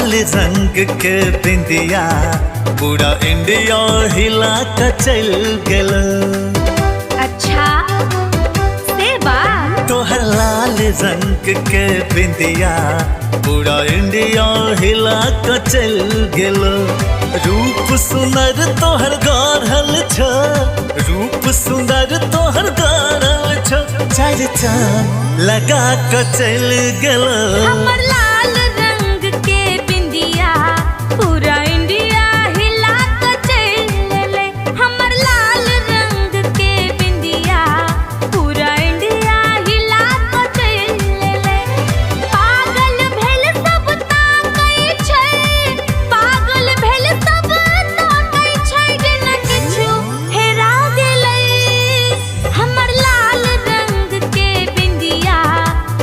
लाल रंग के बिंदिया पूरा इंडिया हिला के चल गेल। अच्छा सेबा तोहर लाल रंग के बिंदिया पूरा इंडिया हिला के चल गेल। रूप सुंदर तोहर गढ़ल छ, रूप सुंदर तोहर गढ़ल छ, चार चांद लगा के चल गेल। हमर